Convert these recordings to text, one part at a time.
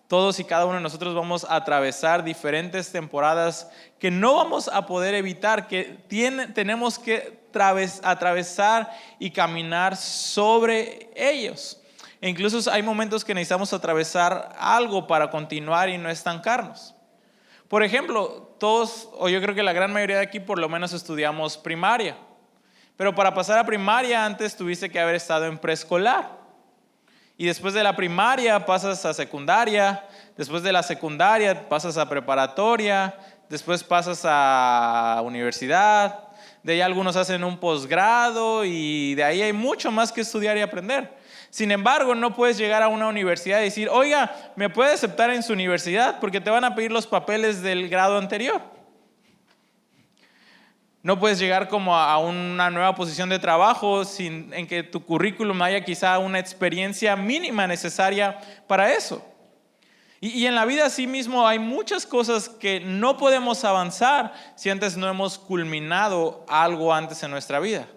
Todos y cada uno de nosotros vamos a atravesar diferentes temporadas que no vamos a poder evitar, que tenemos que atravesar y caminar sobre ellos. E incluso hay momentos que necesitamos atravesar algo para continuar y no estancarnos. Por ejemplo, todos, o yo creo que la gran mayoría de aquí por lo menos estudiamos primaria. Pero para pasar a primaria antes tuviste que haber estado en preescolar. Y después de la primaria pasas a secundaria, después de la secundaria pasas a preparatoria, después pasas a universidad, de ahí algunos hacen un posgrado y de ahí hay mucho más que estudiar y aprender. Sin embargo, no puedes llegar a una universidad y decir, oiga, ¿me puede aceptar en su universidad? Porque te van a pedir los papeles del grado anterior. No puedes llegar como a una nueva posición de trabajo en que tu currículum haya quizá una experiencia mínima necesaria para eso. Y en la vida así mismo hay muchas cosas que no podemos avanzar si antes no hemos culminado algo antes en nuestra vida.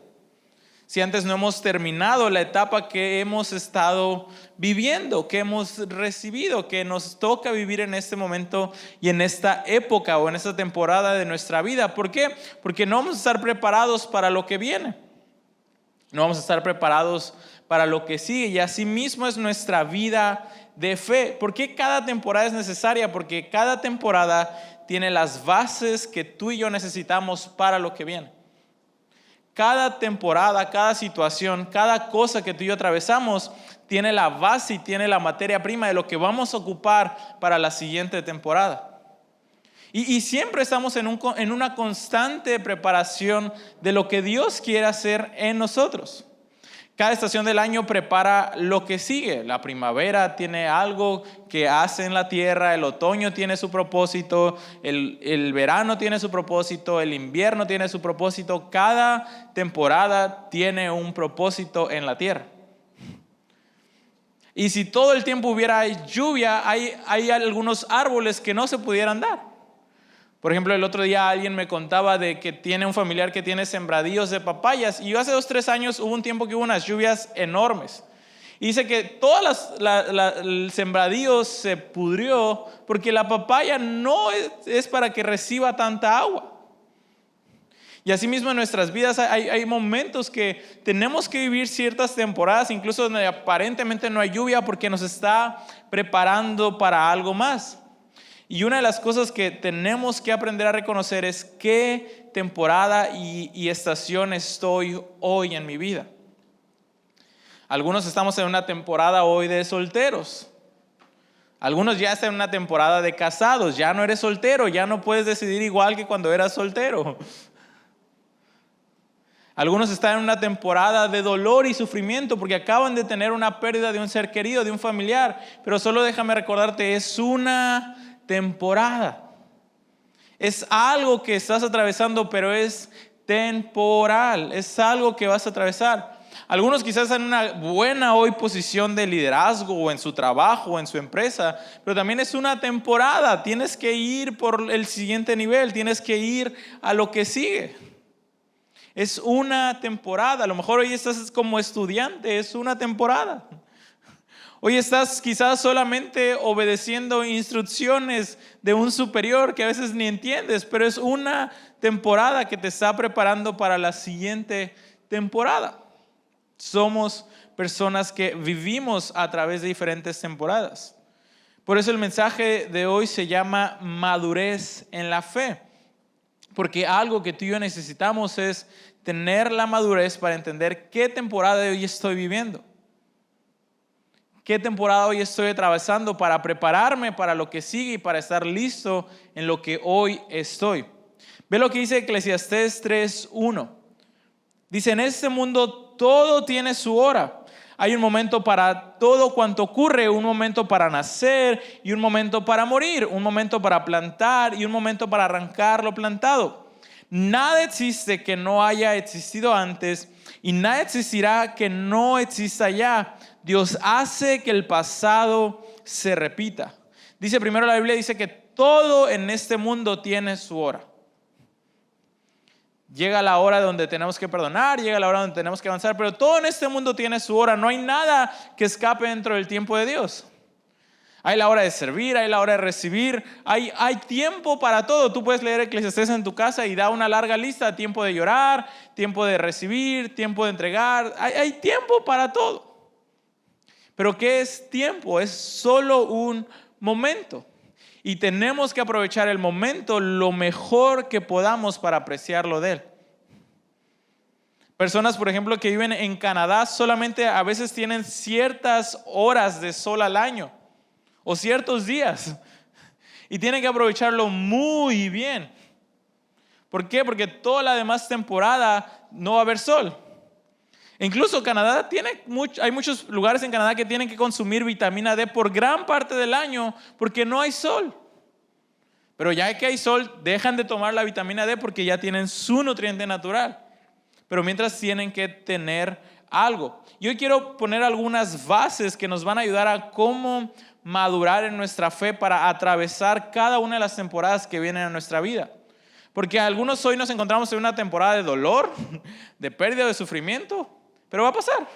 Si antes no hemos terminado la etapa que hemos estado viviendo, que hemos recibido, que nos toca vivir en este momento y en esta época o en esta temporada de nuestra vida. ¿Por qué? Porque no vamos a estar preparados para lo que viene. No vamos a estar preparados para lo que sigue. Y así mismo es nuestra vida de fe. ¿Por qué cada temporada es necesaria? Porque cada temporada tiene las bases que tú y yo necesitamos para lo que viene. Cada temporada, cada situación, cada cosa que tú y yo atravesamos tiene la base y tiene la materia prima de lo que vamos a ocupar para la siguiente temporada. Y siempre estamos en una constante preparación de lo que Dios quiere hacer en nosotros. Cada estación del año prepara lo que sigue. La primavera tiene algo que hace en la tierra, el otoño tiene su propósito, el verano tiene su propósito, el invierno tiene su propósito. Cada temporada tiene un propósito en la tierra. Y si todo el tiempo hubiera lluvia, hay algunos árboles que no se pudieran dar. Por ejemplo, el otro día alguien me contaba de que tiene un familiar que tiene sembradíos de papayas. Y yo hace 2-3 años hubo un tiempo que hubo unas lluvias enormes. Y dice que todas el sembradío se pudrió porque la papaya no es para que reciba tanta agua. Y así mismo en nuestras vidas hay momentos que tenemos que vivir ciertas temporadas, incluso donde aparentemente no hay lluvia porque nos está preparando para algo más. Y una de las cosas que tenemos que aprender a reconocer es qué temporada y estación estoy hoy en mi vida. Algunos estamos en una temporada hoy de solteros. Algunos ya están en una temporada de casados. Ya no eres soltero, ya no puedes decidir igual que cuando eras soltero. Algunos están en una temporada de dolor y sufrimiento porque acaban de tener una pérdida de un ser querido, de un familiar. Pero solo déjame recordarte, es una temporada. Es algo que estás atravesando, pero es temporal. Es algo que vas a atravesar. Algunos quizás en una buena hoy posición de liderazgo o en su trabajo o en su empresa, pero también es una temporada. Tienes que ir por el siguiente nivel, tienes que ir a lo que sigue. Es una temporada. A lo mejor hoy estás como estudiante, es una temporada. Hoy estás quizás solamente obedeciendo instrucciones de un superior que a veces ni entiendes, pero es una temporada que te está preparando para la siguiente temporada. Somos personas que vivimos a través de diferentes temporadas. Por eso el mensaje de hoy se llama madurez en la fe. Porque algo que tú y yo necesitamos es tener la madurez para entender qué temporada de hoy estoy viviendo. ¿Qué temporada hoy estoy atravesando para prepararme para lo que sigue y para estar listo en lo que hoy estoy? Ve lo que dice Eclesiastés 3:1. Dice, en este mundo todo tiene su hora. Hay un momento para todo cuanto ocurre, un momento para nacer y un momento para morir, un momento para plantar y un momento para arrancar lo plantado. Nada existe que no haya existido antes y nada existirá que no exista ya. Dios hace que el pasado se repita. Dice primero la Biblia, dice que todo en este mundo tiene su hora. Llega la hora donde tenemos que perdonar, llega la hora donde tenemos que avanzar, pero todo en este mundo tiene su hora. No hay nada que escape dentro del tiempo de Dios. Hay la hora de servir, hay la hora de recibir, hay tiempo para todo. Tú puedes leer Eclesiastés en tu casa y da una larga lista: tiempo de llorar, tiempo de recibir, tiempo de entregar. Hay tiempo para todo. Pero ¿qué es tiempo? Es solo un momento. Y tenemos que aprovechar el momento lo mejor que podamos para apreciarlo de él. Personas, por ejemplo, que viven en Canadá solamente a veces tienen ciertas horas de sol al año o ciertos días y tienen que aprovecharlo muy bien. ¿Por qué? Porque toda la demás temporada no va a haber sol. Incluso Canadá hay muchos lugares en Canadá que tienen que consumir vitamina D por gran parte del año porque no hay sol. Pero ya que hay sol, dejan de tomar la vitamina D porque ya tienen su nutriente natural. Pero mientras tienen que tener algo. Y hoy quiero poner algunas bases que nos van a ayudar a cómo madurar en nuestra fe para atravesar cada una de las temporadas que vienen a nuestra vida. Porque algunos hoy nos encontramos en una temporada de dolor, de pérdida, de sufrimiento. Pero va a pasar.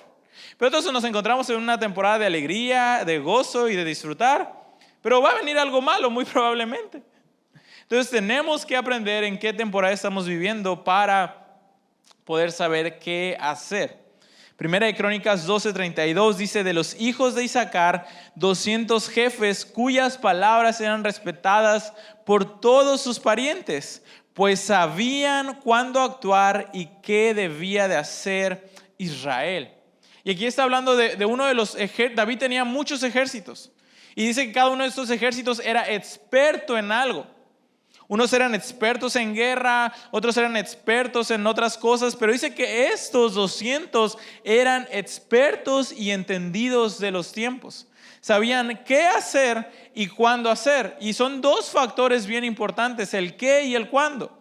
Pero entonces nos encontramos en una temporada de alegría, de gozo y de disfrutar. Pero va a venir algo malo, muy probablemente. Entonces tenemos que aprender en qué temporada estamos viviendo para poder saber qué hacer. Primera de Crónicas 12:32 dice: de los hijos de Isaacar, 200 jefes cuyas palabras eran respetadas por todos sus parientes, pues sabían cuándo actuar y qué debía de hacer Israel. Y aquí está hablando de uno de los ejércitos. David tenía muchos ejércitos y dice que cada uno de estos ejércitos era experto en algo. Unos eran expertos en guerra, otros eran expertos en otras cosas, pero dice que estos 200 eran expertos y entendidos de los tiempos. Sabían qué hacer y cuándo hacer. Y son dos factores bien importantes: el qué y el cuándo.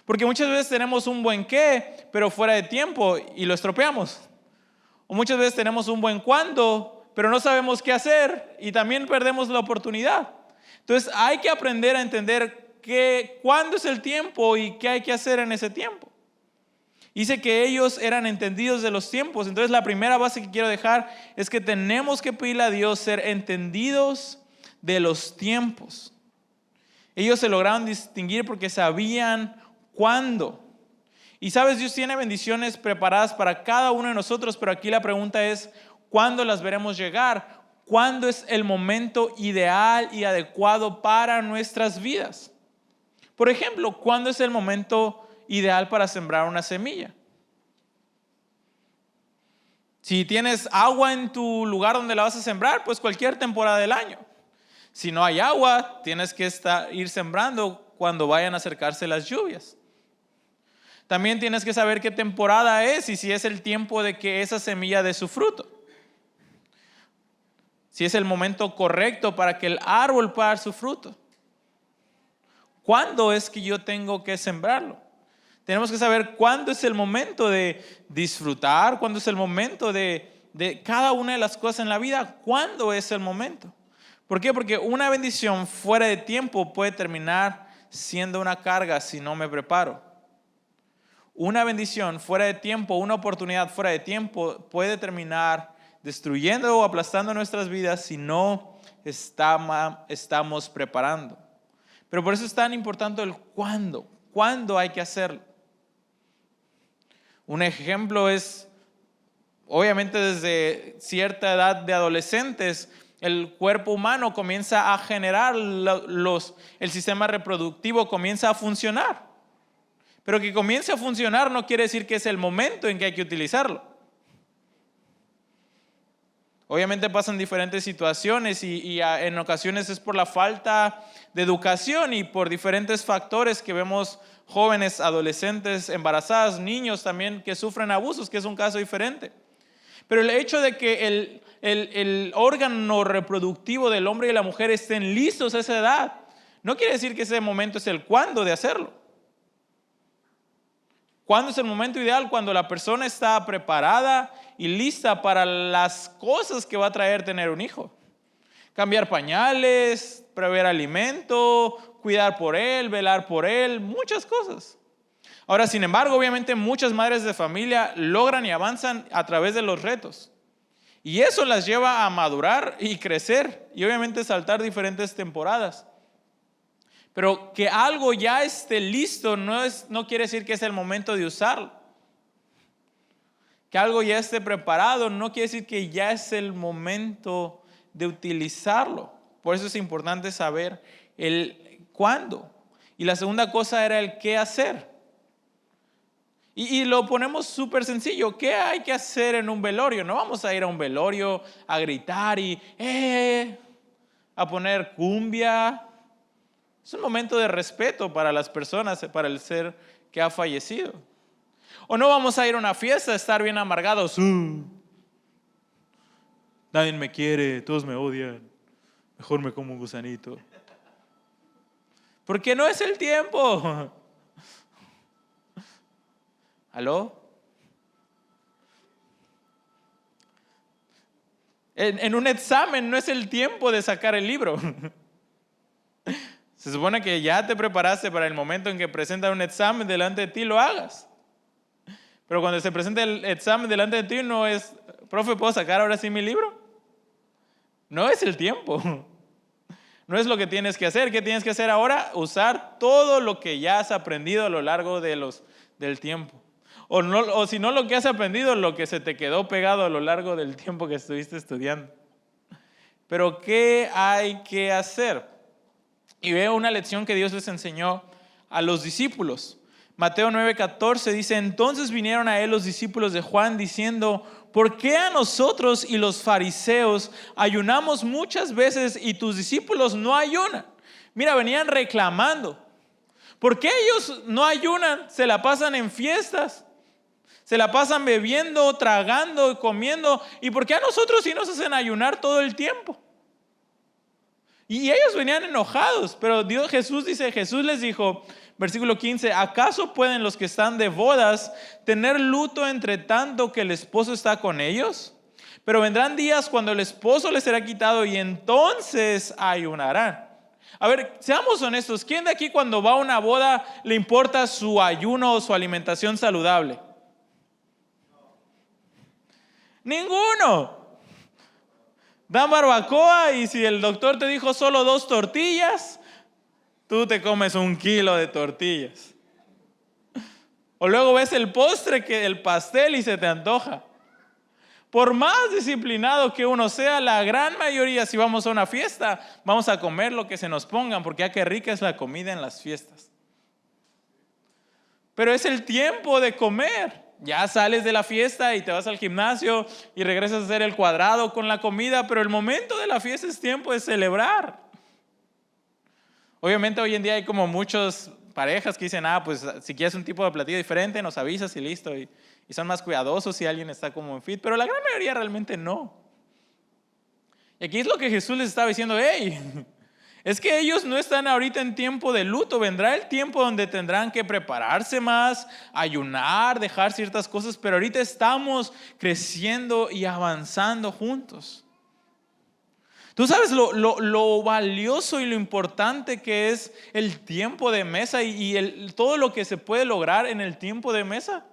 Porque muchas veces tenemos un buen qué, pero fuera de tiempo y lo estropeamos. O muchas veces tenemos un buen cuándo, pero no sabemos qué hacer y también perdemos la oportunidad. Entonces hay que aprender a entender cuándo es el tiempo y qué hay que hacer en ese tiempo. Dice que ellos eran entendidos de los tiempos. Entonces la primera base que quiero dejar es que tenemos que pedirle a Dios ser entendidos de los tiempos. Ellos se lograron distinguir porque sabían cuándo. Y sabes, Dios tiene bendiciones preparadas para cada uno de nosotros, pero aquí la pregunta es: ¿cuándo las veremos llegar? ¿Cuándo es el momento ideal y adecuado para nuestras vidas? Por ejemplo, ¿cuándo es el momento ideal para sembrar una semilla? Si tienes agua en tu lugar donde la vas a sembrar, pues cualquier temporada del año. Si no hay agua, tienes que ir sembrando cuando vayan a acercarse las lluvias. También tienes que saber qué temporada es y si es el tiempo de que esa semilla dé su fruto. Si es el momento correcto para que el árbol pueda dar su fruto. ¿Cuándo es que yo tengo que sembrarlo? Tenemos que saber cuándo es el momento de disfrutar, cuándo es el momento de cada una de las cosas en la vida. ¿Cuándo es el momento? ¿Por qué? Porque una bendición fuera de tiempo puede terminar siendo una carga si no me preparo. Una bendición fuera de tiempo, una oportunidad fuera de tiempo puede terminar destruyendo o aplastando nuestras vidas si no estamos preparando. Pero por eso es tan importante el cuándo. ¿Cuándo hay que hacerlo? Un ejemplo es, obviamente desde cierta edad de adolescentes, el cuerpo humano comienza a generar, el sistema reproductivo comienza a funcionar. Pero que comience a funcionar no quiere decir que es el momento en que hay que utilizarlo. Obviamente pasan diferentes situaciones y en ocasiones es por la falta de educación y por diferentes factores que vemos jóvenes, adolescentes, embarazadas, niños también que sufren abusos, que es un caso diferente. Pero el hecho de que el órgano reproductivo del hombre y la mujer estén listos a esa edad, no quiere decir que ese momento es el cuándo de hacerlo. ¿Cuándo es el momento ideal? Cuando la persona está preparada y lista para las cosas que va a traer tener un hijo. Cambiar pañales, proveer alimento, cuidar por él, velar por él, muchas cosas. Ahora, sin embargo, obviamente muchas madres de familia logran y avanzan a través de los retos. Y eso las lleva a madurar y crecer y obviamente saltar diferentes temporadas. Pero que algo ya esté listo no quiere decir que es el momento de usarlo. Que algo ya esté preparado no quiere decir que ya es el momento de utilizarlo. Por eso es importante saber el cuándo. Y la segunda cosa era el qué hacer. Y lo ponemos súper sencillo. ¿Qué hay que hacer en un velorio? No vamos a ir a un velorio a gritar y a poner cumbia. Es un momento de respeto para las personas, para el ser que ha fallecido. O no vamos a ir a una fiesta a estar bien amargados. Nadie me quiere, todos me odian. Mejor me como un gusanito. Porque no es el tiempo. ¿Aló? En un examen no es el tiempo de sacar el libro. Se supone que ya te preparaste para el momento en que presentan un examen delante de ti, lo hagas. Pero cuando se presenta el examen delante de ti no es, profe, ¿puedo sacar ahora sí mi libro? No es el tiempo. No es lo que tienes que hacer. ¿Qué tienes que hacer ahora? Usar todo lo que ya has aprendido a lo largo del tiempo. O si no lo que has aprendido, lo que se te quedó pegado a lo largo del tiempo que estuviste estudiando. Pero ¿qué hay que hacer? Y veo una lección que Dios les enseñó a los discípulos. Mateo 9:14 dice: entonces vinieron a él los discípulos de Juan diciendo: ¿por qué a nosotros y los fariseos ayunamos muchas veces y tus discípulos no ayunan? Mira, venían reclamando. ¿Por qué ellos no ayunan? Se la pasan en fiestas. Se la pasan bebiendo, tragando, comiendo. ¿Y por qué a nosotros sí nos hacen ayunar todo el tiempo? Y ellos venían enojados, pero Jesús les dijo, versículo 15, ¿acaso pueden los que están de bodas tener luto entre tanto que el esposo está con ellos? Pero vendrán días cuando el esposo les será quitado y entonces ayunarán. A ver, seamos honestos, ¿quién de aquí cuando va a una boda le importa su ayuno o su alimentación saludable? Ninguno. Dan barbacoa y si el doctor te dijo solo 2 tortillas, tú te comes 1 kilo de tortillas. O luego ves el postre, el pastel y se te antoja. Por más disciplinado que uno sea, la gran mayoría, si vamos a una fiesta, vamos a comer lo que se nos pongan, porque qué rica es la comida en las fiestas. Pero es el tiempo de comer. Ya sales de la fiesta y te vas al gimnasio y regresas a hacer el cuadrado con la comida, pero el momento de la fiesta es tiempo de celebrar. Obviamente hoy en día hay como muchas parejas que dicen, pues si quieres un tipo de platillo diferente, nos avisas y listo. Y son más cuidadosos si alguien está como en fit, pero la gran mayoría realmente no. Y aquí es lo que Jesús les estaba diciendo, es que ellos no están ahorita en tiempo de luto. Vendrá el tiempo donde tendrán que prepararse más, ayunar, dejar ciertas cosas, pero ahorita estamos creciendo y avanzando juntos. Tú sabes lo valioso y lo importante que es el tiempo de mesa y todo lo que se puede lograr en el tiempo de mesa.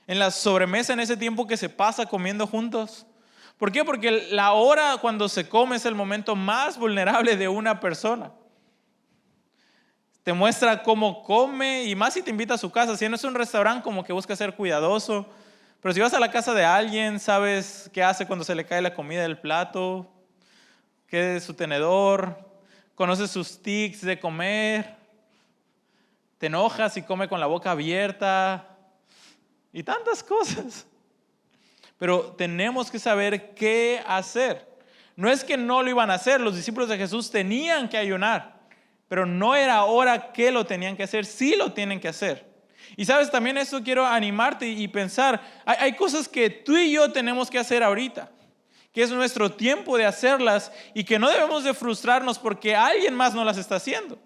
En la sobremesa, en ese tiempo que se pasa comiendo juntos. ¿Por qué? Porque la hora cuando se come es el momento más vulnerable de una persona. Te muestra cómo come y más si te invita a su casa. Si no es un restaurante, como que busca ser cuidadoso. Pero si vas a la casa de alguien, sabes qué hace cuando se le cae la comida del plato, qué es su tenedor, conoces sus tics de comer, te enojas y come con la boca abierta y tantas cosas. Pero tenemos que saber qué hacer. No es que no lo iban a hacer, los discípulos de Jesús tenían que ayunar, pero no era ahora que lo tenían que hacer, sí lo tienen que hacer. Y sabes, también esto quiero animarte y pensar, hay cosas que tú y yo tenemos que hacer ahorita, que es nuestro tiempo de hacerlas y que no debemos de frustrarnos porque alguien más no las está haciendo.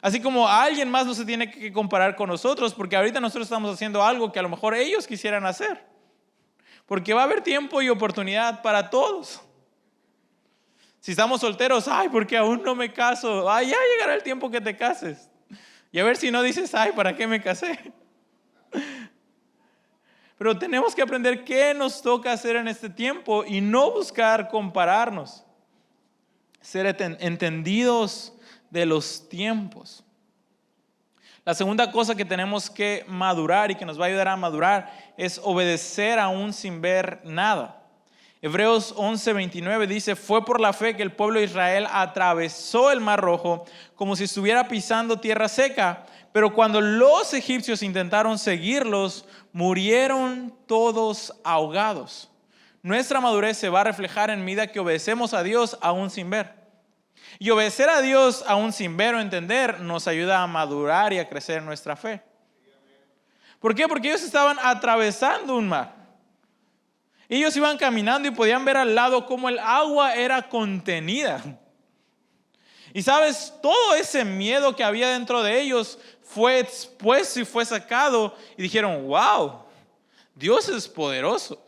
Así como alguien más no se tiene que comparar con nosotros porque ahorita nosotros estamos haciendo algo que a lo mejor ellos quisieran hacer. Porque va a haber tiempo y oportunidad para todos. Si estamos solteros, porque aún no me caso. Ya llegará el tiempo que te cases. Y a ver si no dices, ¿para qué me casé? Pero tenemos que aprender qué nos toca hacer en este tiempo y no buscar compararnos. Ser entendidos de los tiempos. La segunda cosa que tenemos que madurar y que nos va a ayudar a madurar es obedecer aún sin ver nada. Hebreos 11:29 dice: fue por la fe que el pueblo de Israel atravesó el Mar Rojo como si estuviera pisando tierra seca, pero cuando los egipcios intentaron seguirlos, murieron todos ahogados. Nuestra madurez se va a reflejar en medida que obedecemos a Dios aún sin ver. Y obedecer a Dios aún sin ver o entender nos ayuda a madurar y a crecer en nuestra fe. ¿Por qué? Porque ellos estaban atravesando un mar. Ellos iban caminando y podían ver al lado cómo el agua era contenida. Y sabes, todo ese miedo que había dentro de ellos fue expuesto y fue sacado. Y dijeron: wow, Dios es poderoso.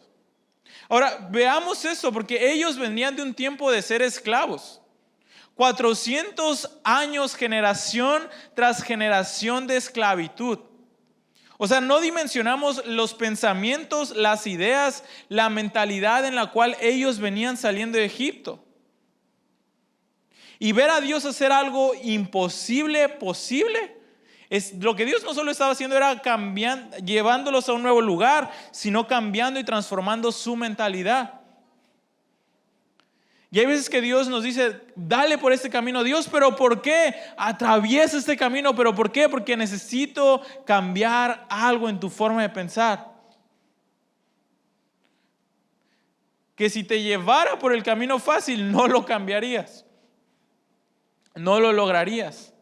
Ahora, veamos eso, porque ellos venían de un tiempo de ser esclavos. 400 años, generación tras generación de esclavitud. O sea, no dimensionamos los pensamientos, las ideas, la mentalidad en la cual ellos venían saliendo de Egipto. Y ver a Dios hacer algo imposible, posible. Lo que Dios no solo estaba haciendo era cambiando, llevándolos a un nuevo lugar, sino cambiando y transformando su mentalidad. Y hay veces que Dios nos dice: dale por este camino. Dios, ¿pero por qué? Atraviesa este camino. ¿Pero por qué? Porque necesito cambiar algo en tu forma de pensar. Que si te llevara por el camino fácil, no lo cambiarías. No lo lograrías.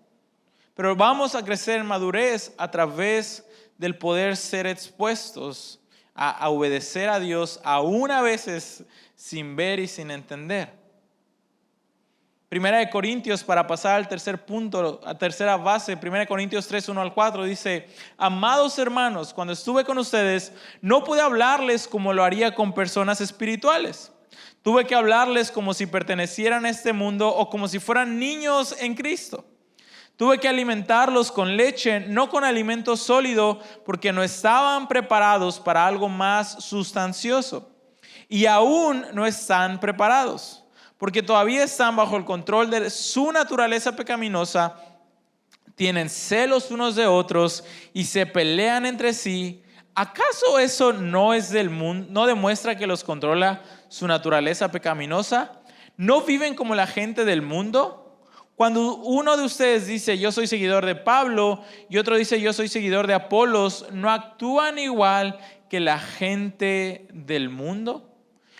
Pero vamos a crecer en madurez a través del poder ser expuestos a obedecer a Dios, aún a veces sin ver y sin entender. Primera de Corintios, para pasar al tercer punto, a tercera base, Primera de Corintios 3, 1 al 4, dice: amados hermanos, cuando estuve con ustedes, no pude hablarles como lo haría con personas espirituales. Tuve que hablarles como si pertenecieran a este mundo o como si fueran niños en Cristo. Tuve que alimentarlos con leche, no con alimento sólido, porque no estaban preparados para algo más sustancioso. Y aún no están preparados, porque todavía están bajo el control de su naturaleza pecaminosa, tienen celos unos de otros y se pelean entre sí. ¿Acaso eso no es del mundo? ¿No demuestra que los controla su naturaleza pecaminosa? ¿No viven como la gente del mundo? Cuando uno de ustedes dice: yo soy seguidor de Pablo, y otro dice: yo soy seguidor de Apolos, ¿no actúan igual que la gente del mundo?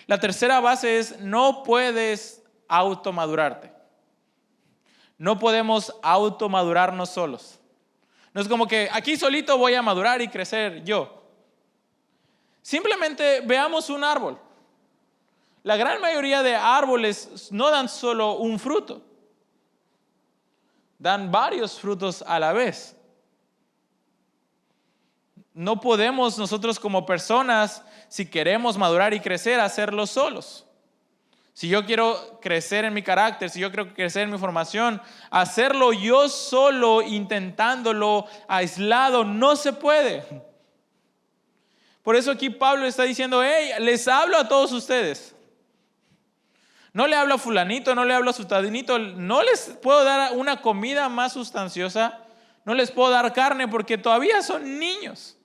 La tercera base es: no puedes automadurarte. No podemos automadurarnos solos. No es como que aquí solito voy a madurar y crecer yo. Simplemente veamos un árbol. La gran mayoría de árboles no dan solo un fruto. Dan varios frutos a la vez. No podemos nosotros como personas, si queremos madurar y crecer, hacerlo solos. Si yo quiero crecer en mi carácter, si yo quiero crecer en mi formación, hacerlo yo solo, intentándolo aislado, no se puede. Por eso aquí Pablo está diciendo: hey, les hablo a todos ustedes. No le hablo a fulanito, no le hablo a sultanito, no les puedo dar una comida más sustanciosa, no les puedo dar carne porque todavía son niños.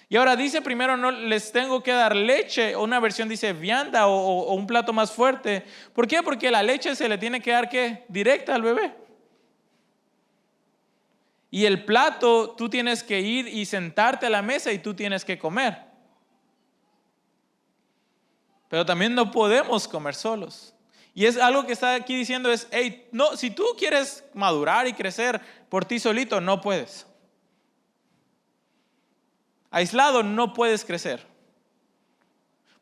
Y ahora dice primero: no les tengo que dar leche, o una versión dice vianda o un plato más fuerte. ¿Por qué? Porque la leche se le tiene que dar ¿qué? Directa al bebé. Y el plato tú tienes que ir y sentarte a la mesa y tú tienes que comer. Pero también no podemos comer solos. Y es algo que está aquí diciendo es: hey, no, si tú quieres madurar y crecer por ti solito, no puedes. Aislado no puedes crecer.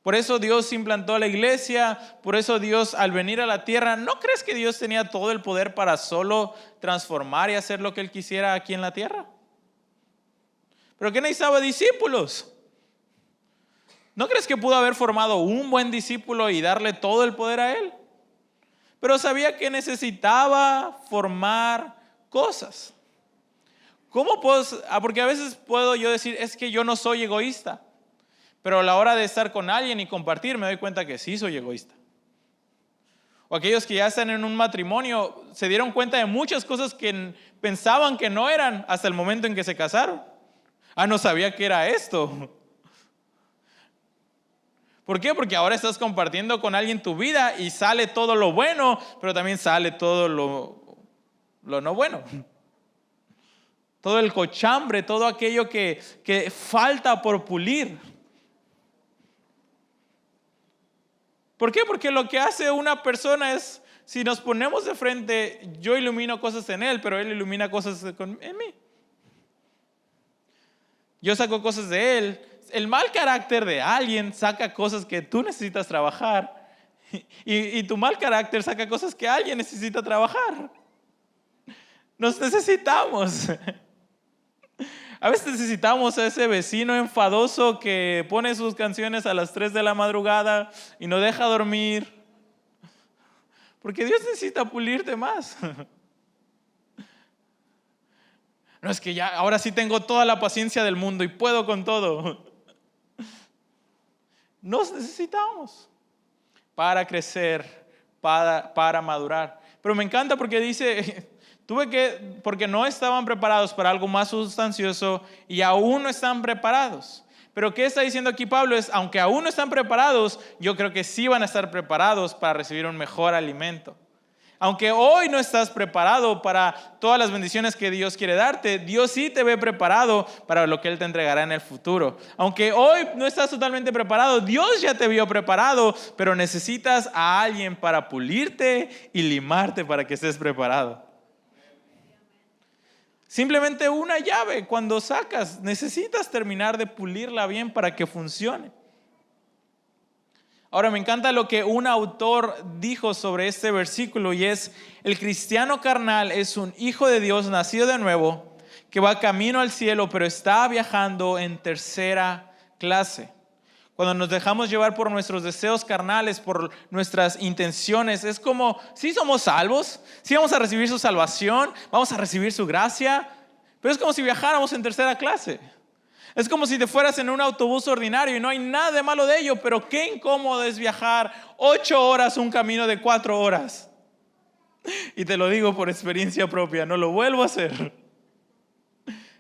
Por eso Dios implantó la iglesia, por eso Dios al venir a la tierra, ¿no crees que Dios tenía todo el poder para solo transformar y hacer lo que Él quisiera aquí en la tierra? ¿Pero qué necesitaba? Discípulos. ¿No crees que pudo haber formado un buen discípulo y darle todo el poder a él? Pero sabía que necesitaba formar cosas. ¿Cómo puedo? Porque a veces puedo yo decir: es que yo no soy egoísta. Pero a la hora de estar con alguien y compartir, me doy cuenta que sí soy egoísta. O aquellos que ya están en un matrimonio, se dieron cuenta de muchas cosas que pensaban que no eran hasta el momento en que se casaron. No sabía que era esto. ¿Por qué? Porque ahora estás compartiendo con alguien tu vida y sale todo lo bueno, pero también sale todo lo no bueno. Todo el cochambre, todo aquello que falta por pulir. ¿Por qué? Porque lo que hace una persona es, si nos ponemos de frente, yo ilumino cosas en él, pero él ilumina cosas en mí. Yo saco cosas de él. El mal carácter de alguien saca cosas que tú necesitas trabajar. Y tu mal carácter saca cosas que alguien necesita trabajar. Nos necesitamos. A veces necesitamos a ese vecino enfadoso que pone sus canciones a las 3 de la madrugada y no deja dormir. Porque Dios necesita pulirte más. No es que ya, ahora sí tengo toda la paciencia del mundo y puedo con todo. Nos necesitamos para crecer, para madurar. Pero me encanta porque dice, porque no estaban preparados para algo más sustancioso y aún no están preparados. Pero ¿qué está diciendo aquí Pablo? Es, aunque aún no están preparados, yo creo que sí van a estar preparados para recibir un mejor alimento. Aunque hoy no estás preparado para todas las bendiciones que Dios quiere darte, Dios sí te ve preparado para lo que Él te entregará en el futuro. Aunque hoy no estás totalmente preparado, Dios ya te vio preparado, pero necesitas a alguien para pulirte y limarte para que estés preparado. Simplemente una llave, cuando sacas, necesitas terminar de pulirla bien para que funcione. Ahora me encanta lo que un autor dijo sobre este versículo y es: el cristiano carnal es un hijo de Dios nacido de nuevo que va camino al cielo pero está viajando en tercera clase. Cuando nos dejamos llevar por nuestros deseos carnales, por nuestras intenciones, es como, sí somos salvos, sí vamos a recibir su salvación, vamos a recibir su gracia, pero es como si viajáramos en tercera clase. Es como si te fueras en un autobús ordinario y no hay nada de malo de ello, pero qué incómodo es viajar 8 horas un camino de 4 horas. Y te lo digo por experiencia propia, no lo vuelvo a hacer.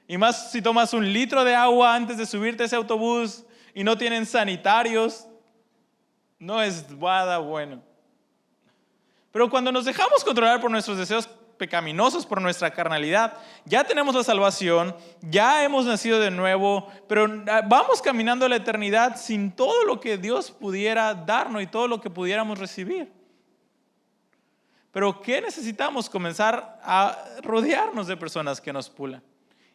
Y más si tomas 1 litro de agua antes de subirte a ese autobús y no tienen sanitarios, no es nada bueno. Pero cuando nos dejamos controlar por nuestros deseos pecaminosos, por nuestra carnalidad, ya tenemos la salvación, ya hemos nacido de nuevo, pero vamos caminando a la eternidad sin todo lo que Dios pudiera darnos y todo lo que pudiéramos recibir. Pero ¿qué necesitamos? Comenzar a rodearnos de personas que nos pulan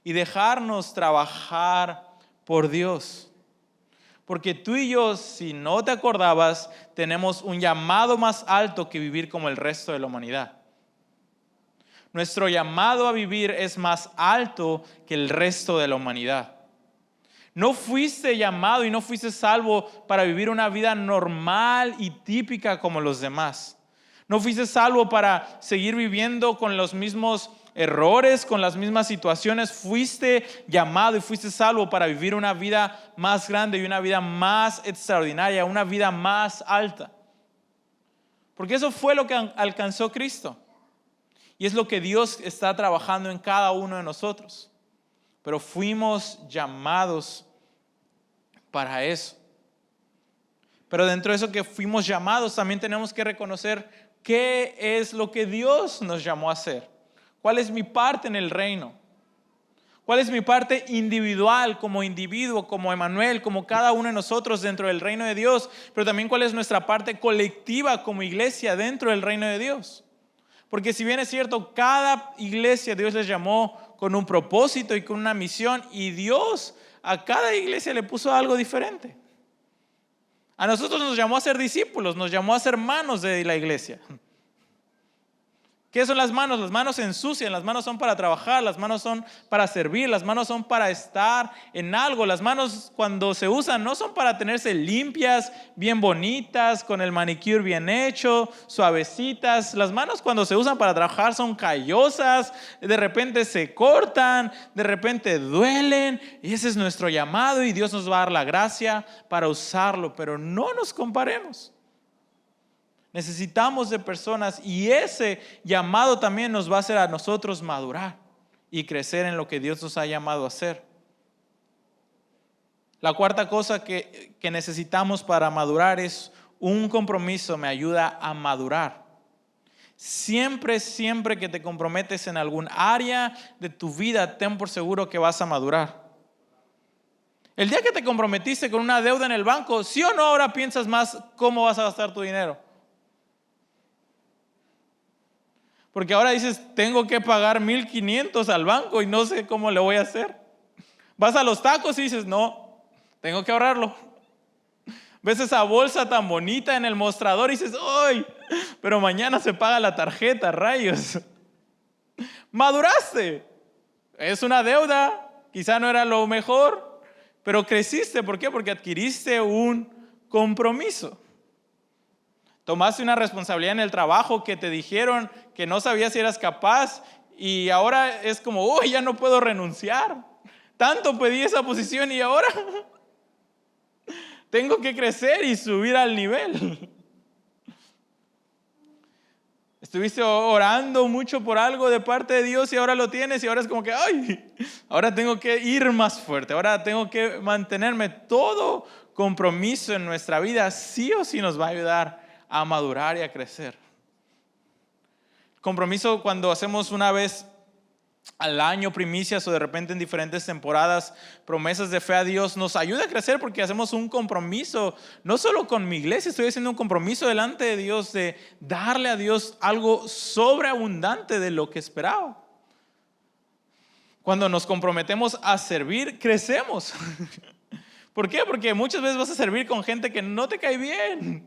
y dejarnos trabajar por Dios. Porque tú y yo, si no te acordabas, tenemos un llamado más alto que vivir como el resto de la humanidad. Nuestro llamado a vivir es más alto que el resto de la humanidad. No fuiste llamado y no fuiste salvo para vivir una vida normal y típica como los demás. No fuiste salvo para seguir viviendo con los mismos errores, con las mismas situaciones. Fuiste llamado y fuiste salvo para vivir una vida más grande y una vida más extraordinaria, una vida más alta. Porque eso fue lo que alcanzó Cristo. Y es lo que Dios está trabajando en cada uno de nosotros. Pero fuimos llamados para eso. Pero dentro de eso que fuimos llamados, también tenemos que reconocer qué es lo que Dios nos llamó a hacer. ¿Cuál es mi parte en el reino? ¿Cuál es mi parte individual como individuo, como Emmanuel, como cada uno de nosotros dentro del reino de Dios? Pero también cuál es nuestra parte colectiva como iglesia dentro del reino de Dios. Porque si bien es cierto, cada iglesia Dios les llamó con un propósito y con una misión, y Dios a cada iglesia le puso algo diferente. A nosotros nos llamó a ser discípulos, nos llamó a ser manos de la iglesia. ¿Qué son las manos? Las manos se ensucian, las manos son para trabajar, las manos son para servir, las manos son para estar en algo. Las manos cuando se usan no son para tenerse limpias, bien bonitas, con el manicure bien hecho, suavecitas. Las manos cuando se usan para trabajar son callosas, de repente se cortan, de repente duelen. Y ese es nuestro llamado y Dios nos va a dar la gracia para usarlo, pero no nos comparemos. Necesitamos de personas y ese llamado también nos va a hacer a nosotros madurar y crecer en lo que Dios nos ha llamado a hacer. La cuarta cosa que necesitamos para madurar es un compromiso. Me ayuda a madurar. Siempre que te comprometes en algún área de tu vida, ten por seguro que vas a madurar. El día que te comprometiste con una deuda en el banco, ¿sí o no ahora piensas más cómo vas a gastar tu dinero? Porque ahora dices, tengo que pagar 1,500 al banco y no sé cómo le voy a hacer. Vas a los tacos y dices, no, tengo que ahorrarlo. Ves esa bolsa tan bonita en el mostrador y dices, ¡ay! Pero mañana se paga la tarjeta, rayos. Maduraste. Es una deuda, quizá no era lo mejor, pero creciste. ¿Por qué? Porque adquiriste un compromiso. Tomaste una responsabilidad en el trabajo que te dijeron que no sabías si eras capaz y ahora es como, uy, ya no puedo renunciar. Tanto pedí esa posición y ahora tengo que crecer y subir al nivel. Estuviste orando mucho por algo de parte de Dios y ahora lo tienes y ahora es como que, ay, ahora tengo que ir más fuerte, ahora tengo que mantenerme. Todo compromiso en nuestra vida sí o sí nos va a ayudar a madurar y a crecer. Compromiso cuando hacemos una vez al año primicias o de repente en diferentes temporadas promesas de fe a Dios nos ayuda a crecer porque hacemos un compromiso no solo con mi iglesia, estoy haciendo un compromiso delante de Dios de darle a Dios algo sobreabundante de lo que esperaba. Cuando nos comprometemos a servir, crecemos. ¿Por qué? Porque muchas veces vas a servir con gente que no te cae bien.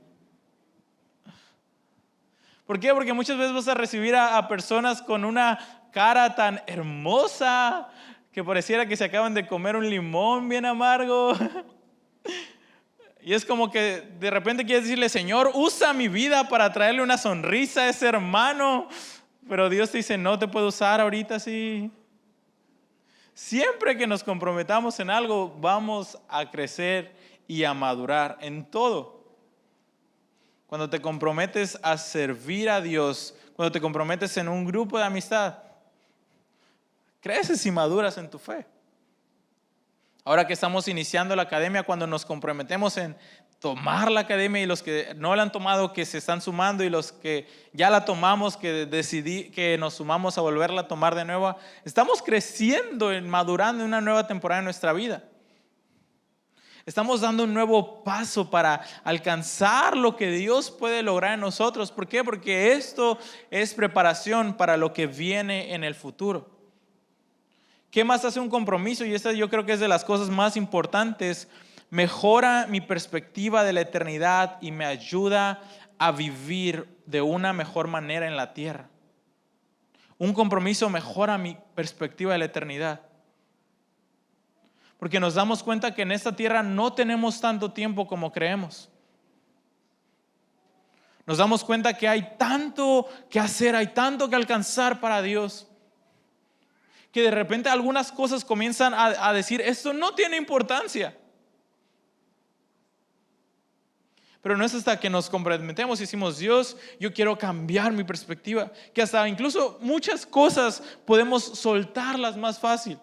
¿Por qué? Porque muchas veces vas a recibir a personas con una cara tan hermosa que pareciera que se acaban de comer un limón bien amargo. Y es como que de repente quieres decirle, Señor, usa mi vida para traerle una sonrisa a ese hermano. Pero Dios te dice, no te puedo usar ahorita así. Siempre que nos comprometamos en algo, vamos a crecer y a madurar en todo. Cuando te comprometes a servir a Dios, cuando te comprometes en un grupo de amistad, creces y maduras en tu fe. Ahora que estamos iniciando la academia, cuando nos comprometemos en tomar la academia y los que no la han tomado, que se están sumando y los que ya la tomamos, que nos sumamos a volverla a tomar de nuevo, estamos creciendo, madurando en una nueva temporada en nuestra vida. Estamos dando un nuevo paso para alcanzar lo que Dios puede lograr en nosotros. ¿Por qué? Porque esto es preparación para lo que viene en el futuro. ¿Qué más hace un compromiso? Y esta yo creo que es de las cosas más importantes. Mejora mi perspectiva de la eternidad y me ayuda a vivir de una mejor manera en la tierra. Un compromiso mejora mi perspectiva de la eternidad. Porque nos damos cuenta que en esta tierra no tenemos tanto tiempo como creemos. Nos damos cuenta que hay tanto que hacer, hay tanto que alcanzar para Dios, que de repente algunas cosas comienzan a decir, esto no tiene importancia. Pero no es hasta que nos comprometemos y decimos, Dios, yo quiero cambiar mi perspectiva, que hasta incluso muchas cosas podemos soltarlas más fácil.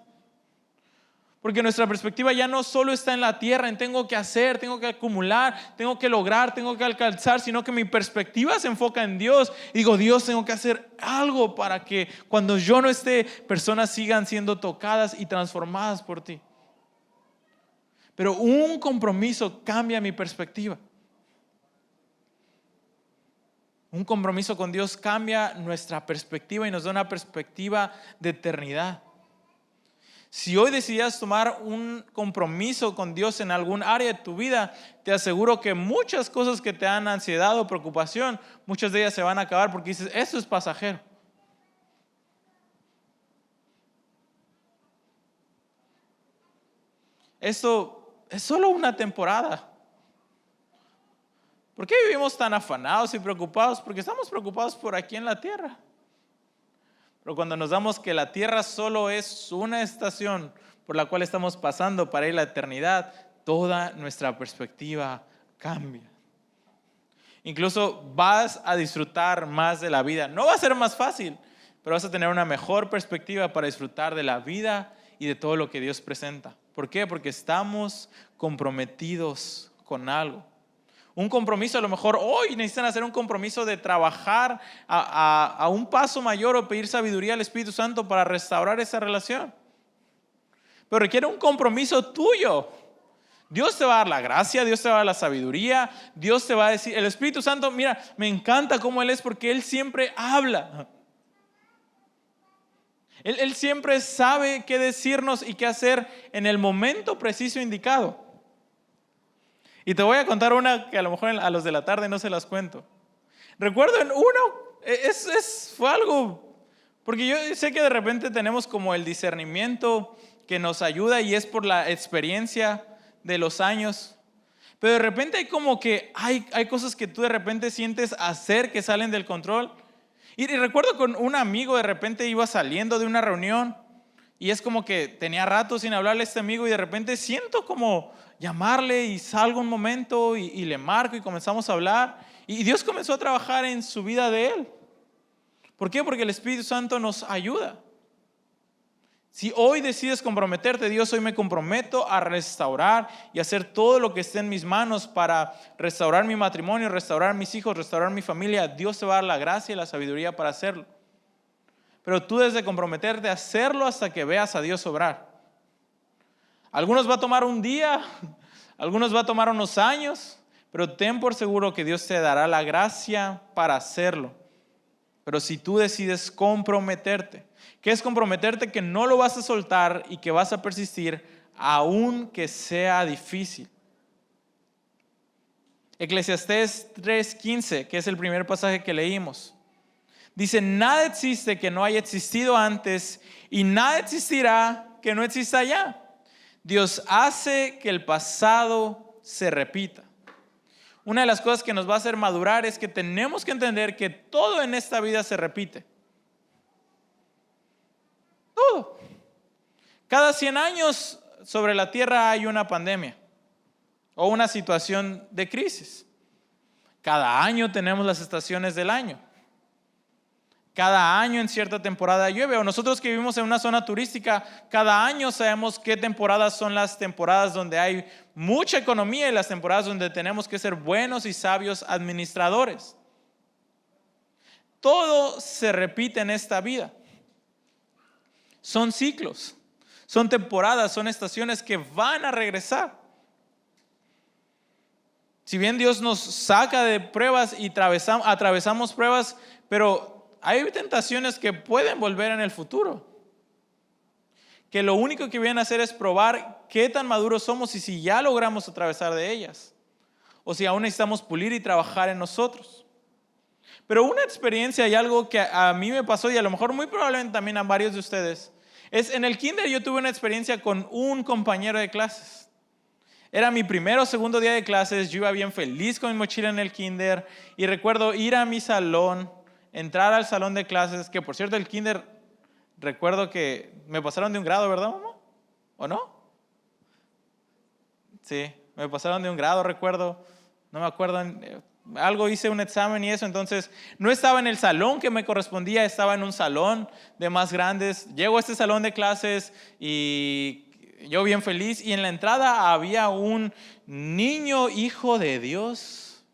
Porque nuestra perspectiva ya no solo está en la tierra, en tengo que hacer, tengo que acumular, tengo que lograr, tengo que alcanzar, sino que mi perspectiva se enfoca en Dios. Y digo, Dios, tengo que hacer algo para que cuando yo no esté, personas sigan siendo tocadas y transformadas por ti. Pero un compromiso cambia mi perspectiva. Un compromiso con Dios cambia nuestra perspectiva y nos da una perspectiva de eternidad. Si hoy decidías tomar un compromiso con Dios en algún área de tu vida, te aseguro que muchas cosas que te dan ansiedad o preocupación, muchas de ellas se van a acabar porque dices, esto es pasajero. esto es solo una temporada. ¿Por qué vivimos tan afanados y preocupados? Porque estamos preocupados por aquí en la tierra. Pero cuando nos damos que la tierra solo es una estación por la cual estamos pasando para ir a la eternidad, toda nuestra perspectiva cambia. Incluso vas a disfrutar más de la vida. No va a ser más fácil, pero vas a tener una mejor perspectiva para disfrutar de la vida y de todo lo que Dios presenta. ¿Por qué? Porque estamos comprometidos con algo. Un compromiso, a lo mejor hoy necesitan hacer un compromiso de trabajar a un paso mayor o pedir sabiduría al Espíritu Santo para restaurar esa relación. Pero requiere un compromiso tuyo. Dios te va a dar la gracia, Dios te va a dar la sabiduría, Dios te va a decir, el Espíritu Santo, mira, me encanta cómo Él es porque Él siempre habla. Él siempre sabe qué decirnos y qué hacer en el momento preciso indicado. Y te voy a contar una que a lo mejor a los de la tarde no se las cuento. Recuerdo en uno, fue algo, porque yo sé que de repente tenemos como el discernimiento que nos ayuda y es por la experiencia de los años. Pero de repente hay como que hay cosas que tú de repente sientes hacer que salen del control. Y recuerdo con un amigo de repente iba saliendo de una reunión y es como que tenía rato sin hablarle a este amigo y de repente siento como llamarle y salgo un momento y le marco y comenzamos a hablar y Dios comenzó a trabajar en su vida de él. ¿Por qué? Porque el Espíritu Santo nos ayuda. Si hoy decides comprometerte, Dios, hoy me comprometo a restaurar y hacer todo lo que esté en mis manos para restaurar mi matrimonio, restaurar mis hijos, restaurar mi familia. Dios te va a dar la gracia y la sabiduría para hacerlo. Pero tú debes de comprometerte a hacerlo hasta que veas a Dios obrar. Algunos va a tomar un día, algunos va a tomar unos años, pero ten por seguro que Dios te dará la gracia para hacerlo. Pero si tú decides comprometerte, ¿qué es comprometerte? Que no lo vas a soltar y que vas a persistir aunque sea difícil. Eclesiastés 3:15, que es el primer pasaje que leímos. Dice, nada existe que no haya existido antes y nada existirá que no exista ya. Dios hace que el pasado se repita. Una de las cosas que nos va a hacer madurar es que tenemos que entender que todo en esta vida se repite. Todo. Cada 100 años sobre la tierra hay una pandemia o una situación de crisis. Cada año tenemos las estaciones del año. Cada año en cierta temporada llueve. O nosotros que vivimos en una zona turística, cada año sabemos qué temporadas son las temporadas donde hay mucha economía y las temporadas donde tenemos que ser buenos y sabios administradores. Todo se repite en esta vida. Son ciclos, son temporadas, son estaciones que van a regresar. Si bien Dios nos saca de pruebas y atravesamos pruebas, pero hay tentaciones que pueden volver en el futuro. Que lo único que vienen a hacer es probar qué tan maduros somos y si ya logramos atravesar de ellas. O si aún necesitamos pulir y trabajar en nosotros. Pero una experiencia y algo que a mí me pasó y a lo mejor muy probablemente también a varios de ustedes, es en el kinder yo tuve una experiencia con un compañero de clases. Era mi primero o segundo día de clases, yo iba bien feliz con mi mochila en el kinder y recuerdo ir a mi salón, entrar al salón de clases, que por cierto el kinder, recuerdo que me pasaron de un grado, ¿verdad, mamá? ¿O no? Sí, me pasaron de un grado, recuerdo, no me acuerdo, algo hice un examen y eso, entonces no estaba en el salón que me correspondía, estaba en un salón de más grandes. Llego a este salón de clases y yo bien feliz y en la entrada había un niño hijo de Dios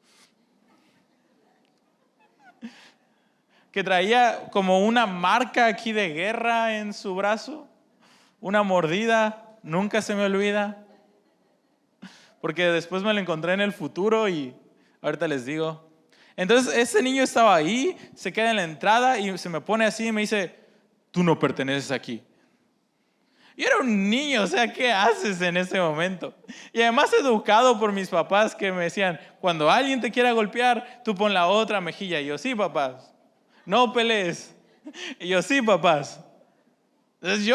que traía como una marca aquí de guerra en su brazo, una mordida, nunca se me olvida, porque después me lo encontré en el futuro y ahorita les digo. Entonces ese niño estaba ahí, se queda en la entrada y se me pone así y me dice, tú no perteneces aquí. Yo era un niño, o sea, ¿qué haces en ese momento? Y además educado por mis papás que me decían, cuando alguien te quiera golpear, tú pon la otra mejilla. Y yo, sí, papás. No pelees. Y yo, sí, papás. Entonces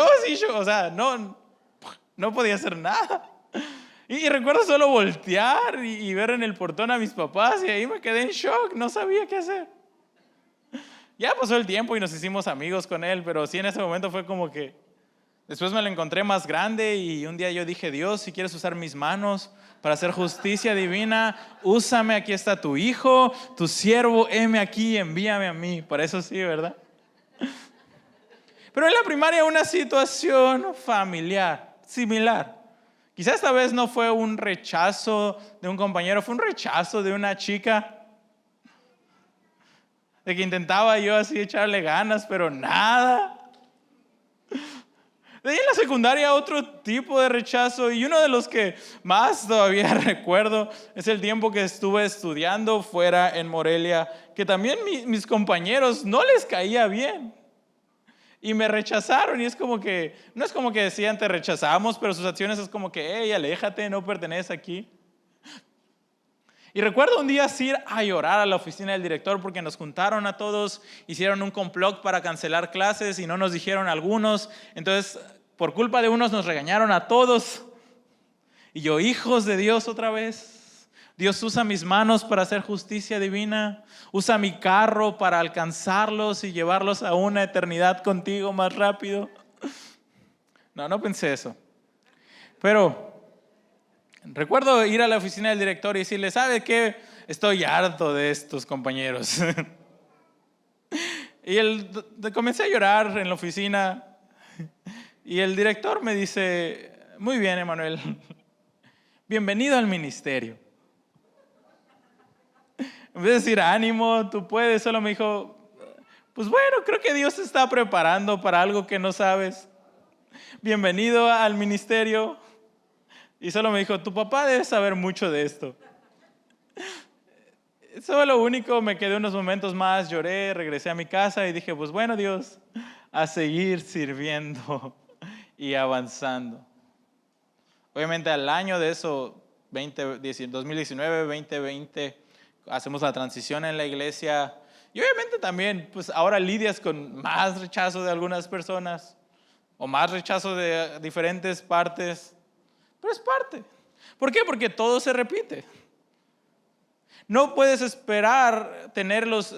o sea, no podía hacer nada. Y recuerdo solo voltear y ver en el portón a mis papás y ahí me quedé en shock, no sabía qué hacer. Ya pasó el tiempo y nos hicimos amigos con él, pero sí en ese momento fue como que después me lo encontré más grande y un día yo dije, Dios, si quieres usar mis manos para hacer justicia divina, úsame, aquí está tu hijo, tu siervo, heme aquí, envíame a mí. Por eso sí, ¿verdad? Pero en la primaria una situación familiar, similar. Quizás esta vez no fue un rechazo de un compañero, fue un rechazo de una chica. De que intentaba yo así echarle ganas, pero nada. De ahí en la secundaria otro tipo de rechazo, y uno de los que más todavía recuerdo es el tiempo que estuve estudiando fuera en Morelia, que también mis compañeros no les caía bien y me rechazaron. Y es como que, no es como que decían te rechazamos, pero sus acciones es como que hey, aléjate, no perteneces aquí. Y recuerdo un día ir a llorar a la oficina del director porque nos juntaron a todos, hicieron un complot para cancelar clases y no nos dijeron algunos. Entonces, por culpa de unos nos regañaron a todos. Y yo, hijos de Dios otra vez. Dios usa mis manos para hacer justicia divina. Usa mi carro para alcanzarlos y llevarlos a una eternidad contigo más rápido. No pensé eso. Pero recuerdo ir a la oficina del director y decirle, ¿sabe qué? Estoy harto de estos compañeros. Y comencé a llorar en la oficina. Y el director me dice, muy bien, Emanuel, bienvenido al ministerio. En vez de decir, ánimo, tú puedes, solo me dijo, pues bueno, creo que Dios te está preparando para algo que no sabes. Bienvenido al ministerio. Y solo me dijo, tu papá debe saber mucho de esto. Eso fue lo único, me quedé unos momentos más, lloré, regresé a mi casa y dije, pues bueno, Dios, a seguir sirviendo y avanzando. Obviamente al año de eso, 2019, 2020, hacemos la transición en la iglesia. Y obviamente también, pues ahora lidias con más rechazo de algunas personas o más rechazo de diferentes partes. Pero es parte. ¿Por qué? Porque todo se repite. No puedes esperar tenerlos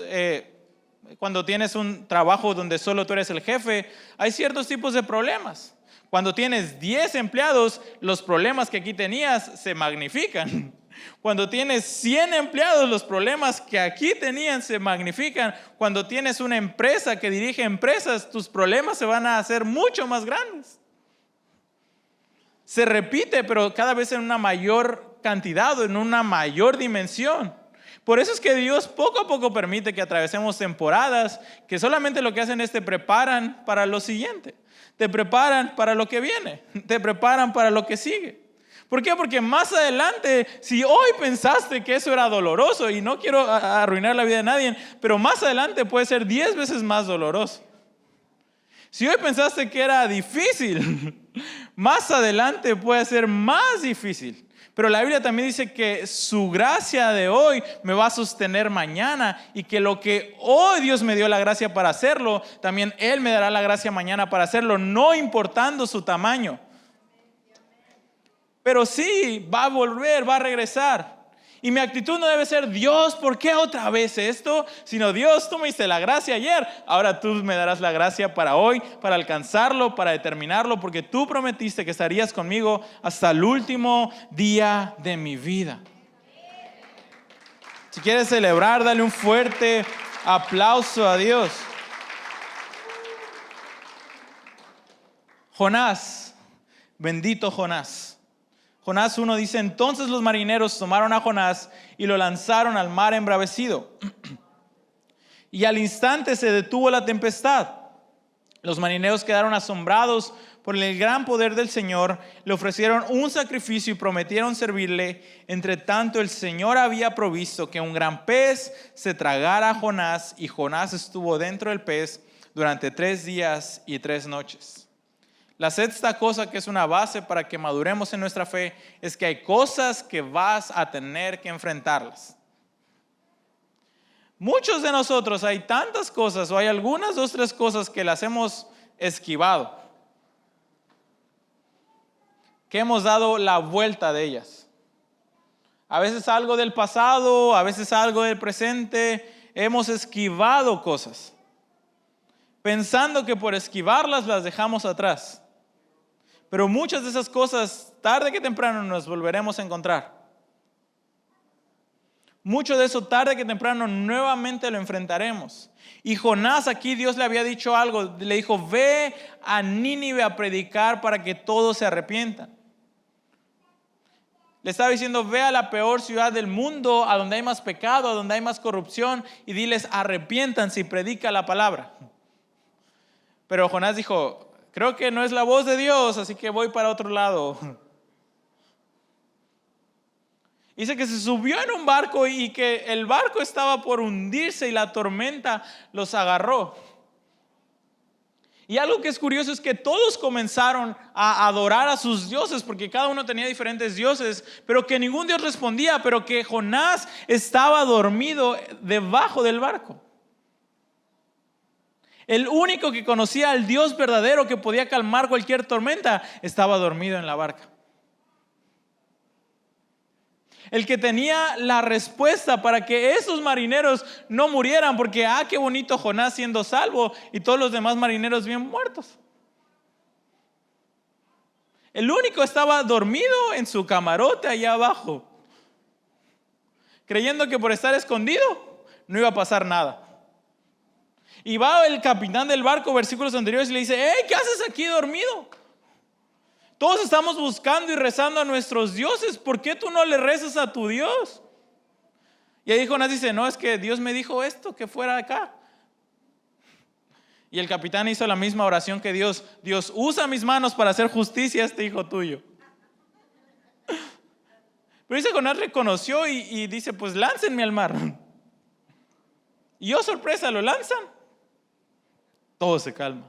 cuando tienes un trabajo donde solo tú eres el jefe. Hay ciertos tipos de problemas. Cuando tienes 10 empleados, los problemas que aquí tenías se magnifican. Cuando tienes 100 empleados, los problemas que aquí tenían se magnifican. Cuando tienes una empresa que dirige empresas, tus problemas se van a hacer mucho más grandes. Se repite, pero cada vez en una mayor cantidad o en una mayor dimensión. Por eso es que Dios poco a poco permite que atravesemos temporadas que solamente lo que hacen es te preparan para lo siguiente. Te preparan para lo que viene. Te preparan para lo que sigue. ¿Por qué? Porque más adelante, si hoy pensaste que eso era doloroso, y no quiero arruinar la vida de nadie, pero más adelante puede ser 10 veces más doloroso. Si hoy pensaste que era difícil, más adelante puede ser más difícil. Pero la Biblia también dice que su gracia de hoy me va a sostener mañana y que lo que hoy Dios me dio la gracia para hacerlo, también Él me dará la gracia mañana para hacerlo, no importando su tamaño. Pero sí, va a volver, va a regresar. Y mi actitud no debe ser, Dios, ¿por qué otra vez esto? Sino, Dios, tú me diste la gracia ayer, ahora tú me darás la gracia para hoy, para alcanzarlo, para determinarlo, porque tú prometiste que estarías conmigo hasta el último día de mi vida. Si quieres celebrar, dale un fuerte aplauso a Dios. Jonás, bendito Jonás. Jonás 1 dice, entonces los marineros tomaron a Jonás y lo lanzaron al mar embravecido. Y al instante se detuvo la tempestad. Los marineros quedaron asombrados por el gran poder del Señor, le ofrecieron un sacrificio y prometieron servirle. Entre tanto el Señor había provisto que un gran pez se tragara a Jonás, y Jonás estuvo dentro del pez durante 3 días y 3 noches. La sexta cosa que es una base para que maduremos en nuestra fe es que hay cosas que vas a tener que enfrentarlas. Muchos de nosotros hay tantas cosas o hay algunas 2, 3 cosas que las hemos esquivado. que hemos dado la vuelta de ellas. A veces algo del pasado, a veces algo del presente, hemos esquivado cosas, pensando que por esquivarlas las dejamos atrás. Pero muchas de esas cosas, tarde que temprano, nos volveremos a encontrar. Mucho de eso, tarde que temprano, nuevamente lo enfrentaremos. Y Jonás, aquí Dios le había dicho algo, le dijo: ve a Nínive a predicar para que todos se arrepientan. Le estaba diciendo: ve a la peor ciudad del mundo, a donde hay más pecado, a donde hay más corrupción, y diles: arrepiéntanse, y predica la palabra. Pero Jonás dijo: creo que no es la voz de Dios, así que voy para otro lado. Dice que se subió en un barco y que el barco estaba por hundirse y la tormenta los agarró. Y algo que es curioso es que todos comenzaron a adorar a sus dioses, porque cada uno tenía diferentes dioses, pero que ningún dios respondía, pero que Jonás estaba dormido debajo del barco. El único que conocía al Dios verdadero que podía calmar cualquier tormenta estaba dormido en la barca. El que tenía la respuesta para que esos marineros no murieran, porque qué bonito Jonás siendo salvo y todos los demás marineros bien muertos. El único estaba dormido en su camarote allá abajo, creyendo que por estar escondido no iba a pasar nada. Y va el capitán del barco, versículos anteriores, y le dice: hey, ¿qué haces aquí dormido? Todos estamos buscando y rezando a nuestros dioses. ¿Por qué tú no le rezas a tu Dios? Y ahí Jonás dice: no, es que Dios me dijo esto, que fuera acá. Y el capitán hizo la misma oración que Dios: Dios, usa mis manos para hacer justicia a este hijo tuyo. Pero dice Jonás reconoció y dice: pues láncenme al mar. Y sorpresa, lo lanzan. Todo se calma.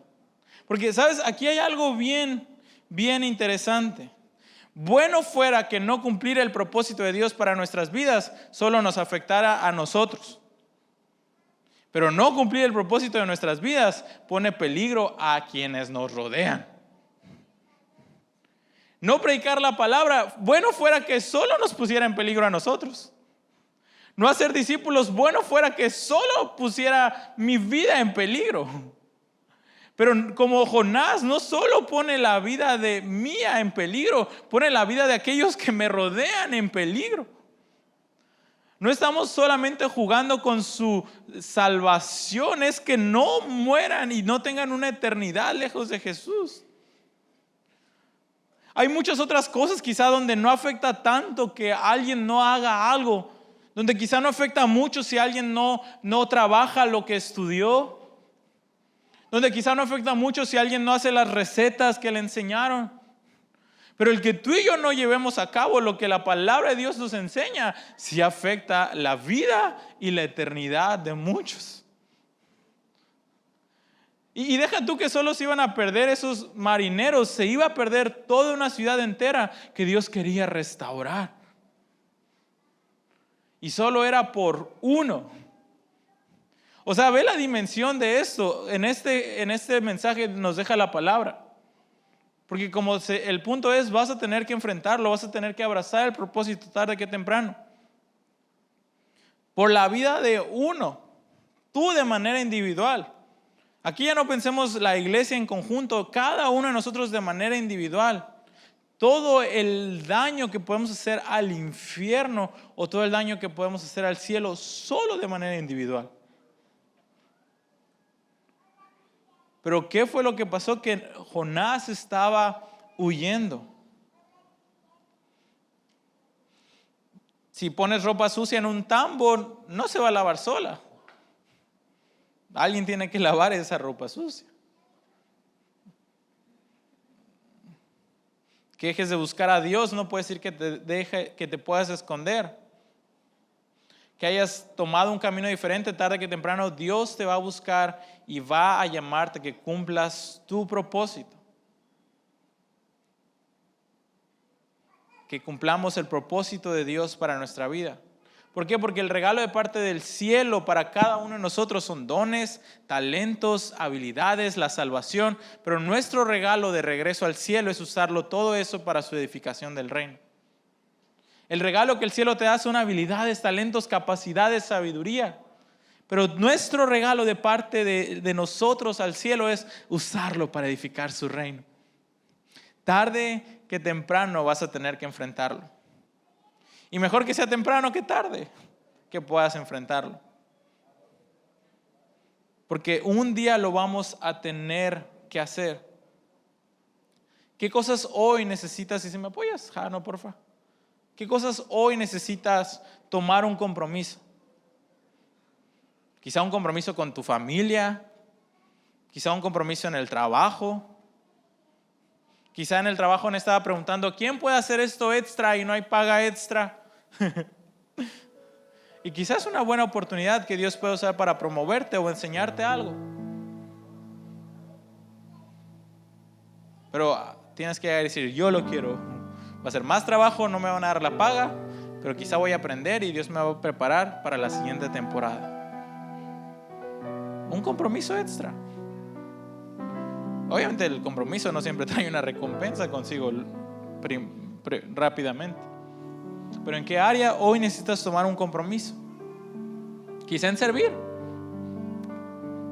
Porque, ¿sabes? Aquí hay algo bien interesante. Bueno fuera que no cumplir el propósito de Dios para nuestras vidas solo nos afectara a nosotros. Pero no cumplir el propósito de nuestras vidas pone peligro a quienes nos rodean. No predicar la palabra, bueno fuera que solo nos pusiera en peligro a nosotros. No hacer discípulos, bueno fuera que solo pusiera mi vida en peligro. Pero como Jonás no solo pone la vida de mía en peligro, pone la vida de aquellos que me rodean en peligro. No estamos solamente jugando con su salvación, es que no mueran y no tengan una eternidad lejos de Jesús. Hay muchas otras cosas quizá donde no afecta tanto que alguien no haga algo, donde quizá no afecta mucho si alguien no trabaja lo que estudió, donde quizá no afecta mucho si alguien no hace las recetas que le enseñaron. Pero el que tú y yo no llevemos a cabo lo que la palabra de Dios nos enseña, sí afecta la vida y la eternidad de muchos. Y deja tú que solo se iban a perder esos marineros, se iba a perder toda una ciudad entera que Dios quería restaurar. Y solo era por uno. O sea, ve la dimensión de esto. En este mensaje nos deja la palabra. Porque el punto es, vas a tener que enfrentarlo, vas a tener que abrazar el propósito tarde que temprano. Por la vida de uno, tú de manera individual. Aquí ya no pensemos la iglesia en conjunto, cada uno de nosotros de manera individual. Todo el daño que podemos hacer al infierno o todo el daño que podemos hacer al cielo solo de manera individual. Pero ¿qué fue lo que pasó? Que Jonás estaba huyendo. Si pones ropa sucia en un tambo, no se va a lavar sola. Alguien tiene que lavar esa ropa sucia. Que dejes de buscar a Dios no puede decir que te puedas esconder. Que hayas tomado un camino diferente, tarde que temprano Dios te va a buscar y va a llamarte que cumplas tu propósito. Que cumplamos el propósito de Dios para nuestra vida. ¿Por qué? Porque el regalo de parte del cielo para cada uno de nosotros son dones, talentos, habilidades, la salvación. Pero nuestro regalo de regreso al cielo es usarlo todo eso para su edificación del reino. El regalo que el cielo te da son habilidades, talentos, capacidades, sabiduría. Pero nuestro regalo de parte de nosotros al cielo es usarlo para edificar su reino. Tarde que temprano vas a tener que enfrentarlo. Y mejor que sea temprano que tarde que puedas enfrentarlo. Porque un día lo vamos a tener que hacer. ¿Qué cosas hoy necesitas? Y si me apoyas, Jano, porfa. ¿Qué cosas hoy necesitas tomar un compromiso? Quizá un compromiso con tu familia. Quizá un compromiso en el trabajo. Quizá en el trabajo me estaba preguntando, ¿quién puede hacer esto extra y no hay paga extra? Y quizás es una buena oportunidad que Dios puede usar para promoverte o enseñarte algo. Pero tienes que decir, yo lo quiero. Va a ser más trabajo, no me van a dar la paga, pero quizá voy a aprender y Dios me va a preparar para la siguiente temporada. Un compromiso extra. Obviamente el compromiso no siempre trae una recompensa consigo rápidamente. Pero ¿en qué área hoy necesitas tomar un compromiso? Quizá en servir.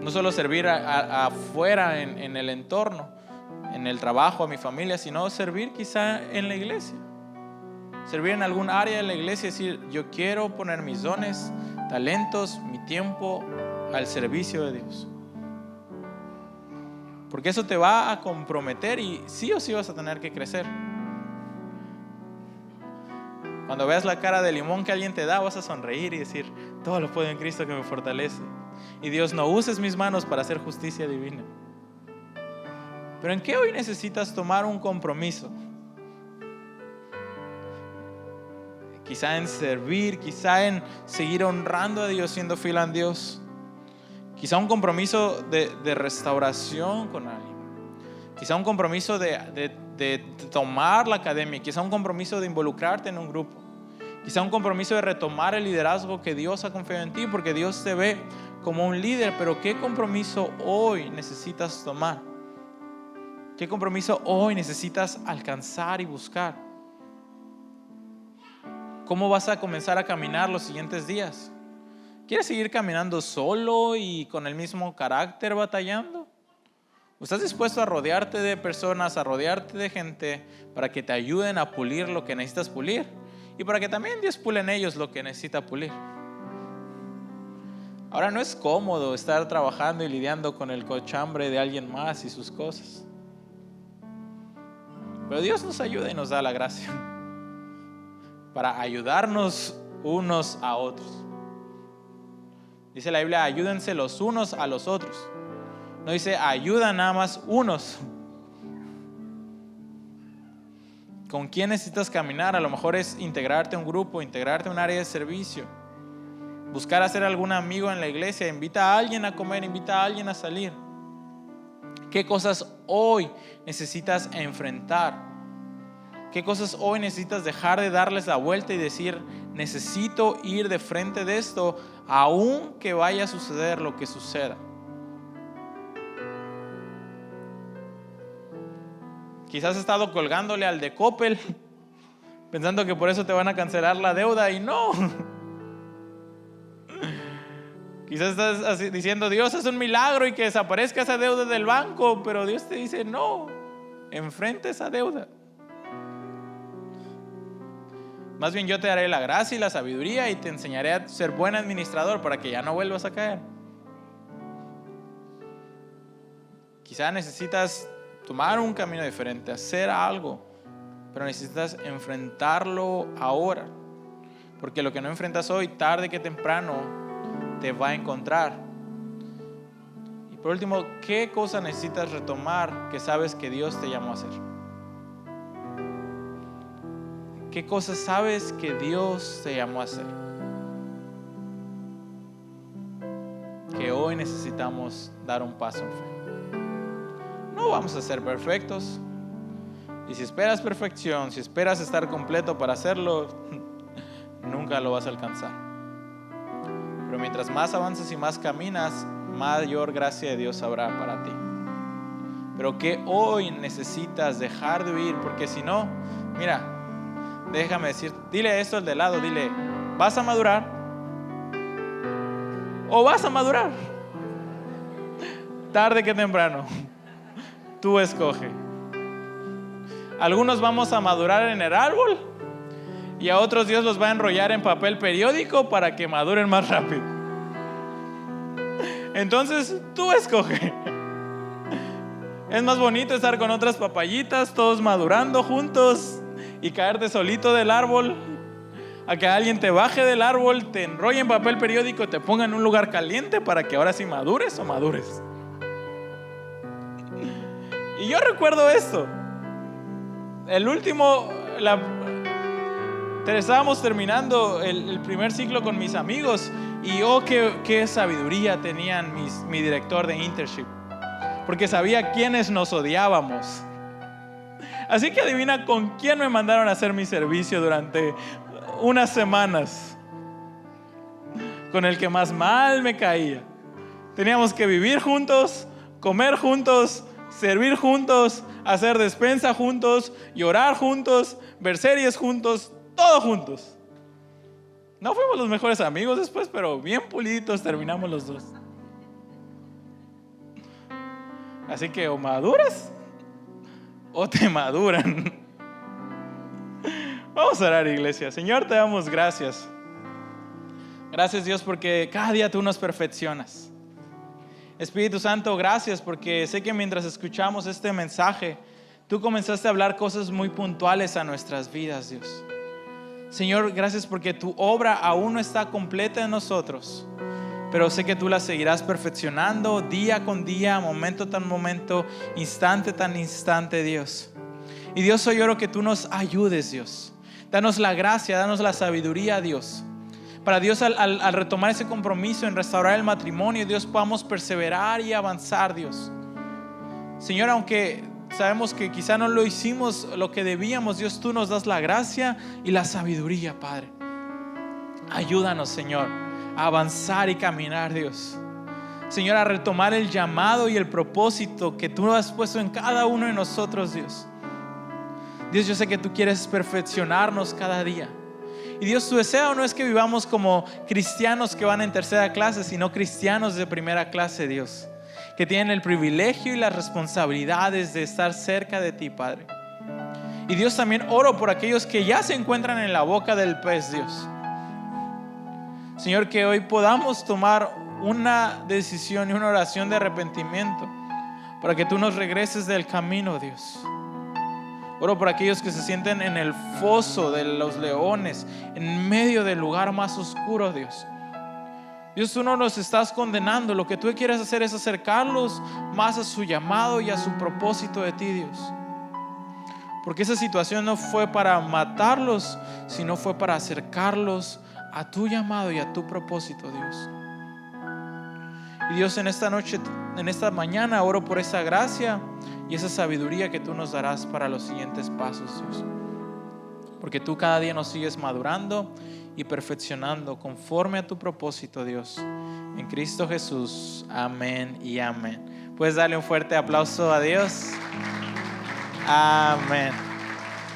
No solo servir afuera en el entorno, en el trabajo, a mi familia, sino servir quizá en la iglesia. Servir en algún área de la iglesia y decir, yo quiero poner mis dones, talentos, mi tiempo al servicio de Dios. Porque eso te va a comprometer y sí o sí vas a tener que crecer. Cuando veas la cara de limón que alguien te da, vas a sonreír y decir, todo lo puedo en Cristo que me fortalece. Y Dios, no uses mis manos para hacer justicia divina. Pero ¿en qué hoy necesitas tomar un compromiso? Quizá en servir, quizá en seguir honrando a Dios, siendo fiel a Dios. Quizá un compromiso de restauración con alguien. Quizá un compromiso de tomar la academia. Quizá un compromiso de involucrarte en un grupo. Quizá un compromiso de retomar el liderazgo que Dios ha confiado en ti, porque Dios te ve como un líder. Pero ¿qué compromiso hoy necesitas tomar? ¿Qué compromiso hoy necesitas alcanzar y buscar? ¿Cómo vas a comenzar a caminar los siguientes días? ¿Quieres seguir caminando solo y con el mismo carácter batallando? ¿O estás dispuesto a rodearte de personas, a rodearte de gente para que te ayuden a pulir lo que necesitas pulir? Y para que también Dios pule en ellos lo que necesita pulir. Ahora no es cómodo estar trabajando y lidiando con el cochambre de alguien más y sus cosas. Pero Dios nos ayuda y nos da la gracia para ayudarnos unos a otros. Dice la Biblia, ayúdense los unos a los otros. No dice ayuda nada más unos. ¿Con quién necesitas caminar? A lo mejor es integrarte a un grupo, integrarte a un área de servicio. Buscar hacer algún amigo en la iglesia. Invita a alguien a comer, invita a alguien a salir. ¿Qué cosas hoy necesitas enfrentar? ¿Qué cosas hoy necesitas dejar de darles la vuelta y decir, necesito ir de frente de esto, aun que vaya a suceder lo que suceda? Quizás has estado colgándole al de Coppel, pensando que por eso te van a cancelar la deuda, y no. Quizás estás diciendo, Dios, es un milagro y que desaparezca esa deuda del banco, pero Dios te dice, no, enfrenta esa deuda. Más bien yo te daré la gracia y la sabiduría y te enseñaré a ser buen administrador para que ya no vuelvas a caer. Quizás necesitas tomar un camino diferente, hacer algo, pero necesitas enfrentarlo ahora, porque lo que no enfrentas hoy, tarde que temprano te va a encontrar. Y por último, ¿qué cosa necesitas retomar que sabes que Dios te llamó a hacer? ¿Qué cosas sabes que Dios te llamó a hacer? Que hoy necesitamos dar un paso en fe. No vamos a ser perfectos. Y si esperas perfección, si esperas estar completo para hacerlo, nunca lo vas a alcanzar. Pero mientras más avanzas y más caminas, mayor gracia de Dios habrá para ti. Pero que hoy necesitas dejar de huir, porque si no, mira, déjame decir, dile esto al de lado, dile, ¿vas a madurar? ¿O vas a madurar? Tarde que temprano, tú escoge. Algunos vamos a madurar en el árbol y a otros Dios los va a enrollar en papel periódico para que maduren más rápido. Entonces, tú escoge. Es más bonito estar con otras papayitas, todos madurando juntos y caerte solito del árbol, a que alguien te baje del árbol, te enrolle en papel periódico, te ponga en un lugar caliente para que ahora sí madures o madures. Y yo recuerdo esto. Estábamos terminando el primer ciclo con mis amigos y qué sabiduría tenían mi director de internship, porque sabía quiénes nos odiábamos. Así que adivina con quién me mandaron a hacer mi servicio durante unas semanas. Con el que más mal me caía. Teníamos que vivir juntos, comer juntos, servir juntos, hacer despensa juntos, llorar juntos, ver series juntos, todo juntos. No fuimos los mejores amigos después, pero bien puliditos terminamos los dos. Así que o maduras o te maduran. Vamos a orar, iglesia. Señor, te damos gracias. Gracias, Dios, porque cada día tú nos perfeccionas. Espíritu Santo, gracias porque sé que mientras escuchamos este mensaje, tú comenzaste a hablar cosas muy puntuales a nuestras vidas, Dios. Señor, gracias porque tu obra aún no está completa en nosotros, pero sé que tú la seguirás perfeccionando día con día, momento tras momento, instante tras instante, Dios. Y Dios, hoy oro que tú nos ayudes, Dios. Danos la gracia, danos la sabiduría, Dios. Para Dios, al retomar ese compromiso en restaurar el matrimonio, Dios, podamos perseverar y avanzar, Dios. Señor, aunque sabemos que quizá no lo hicimos lo que debíamos, Dios, tú nos das la gracia y la sabiduría, Padre. Ayúdanos, Señor, a avanzar y caminar, Dios. Señor, a retomar el llamado y el propósito que tú has puesto en cada uno de nosotros, Dios. Dios, yo sé que tú quieres perfeccionarnos cada día. Y Dios, tu deseo no es que vivamos como cristianos que van en tercera clase, sino cristianos de primera clase, Dios, que tienen el privilegio y las responsabilidades de estar cerca de ti, Padre. Y Dios, también oro por aquellos que ya se encuentran en la boca del pez, Dios. Señor, que hoy podamos tomar una decisión y una oración de arrepentimiento para que tú nos regreses del camino, Dios. Oro por aquellos que se sienten en el foso de los leones, en medio del lugar más oscuro, Dios. Dios, tú no nos estás condenando. Lo que tú quieres hacer es acercarlos más a su llamado y a su propósito de ti, Dios. Porque esa situación no fue para matarlos, sino fue para acercarlos a tu llamado y a tu propósito, Dios. Y Dios, en esta noche, en esta mañana, oro por esa gracia y esa sabiduría que tú nos darás para los siguientes pasos, Dios. Porque tú cada día nos sigues madurando y perfeccionando conforme a tu propósito, Dios. En Cristo Jesús, amén y amén. Puedes darle un fuerte aplauso a Dios. Amén.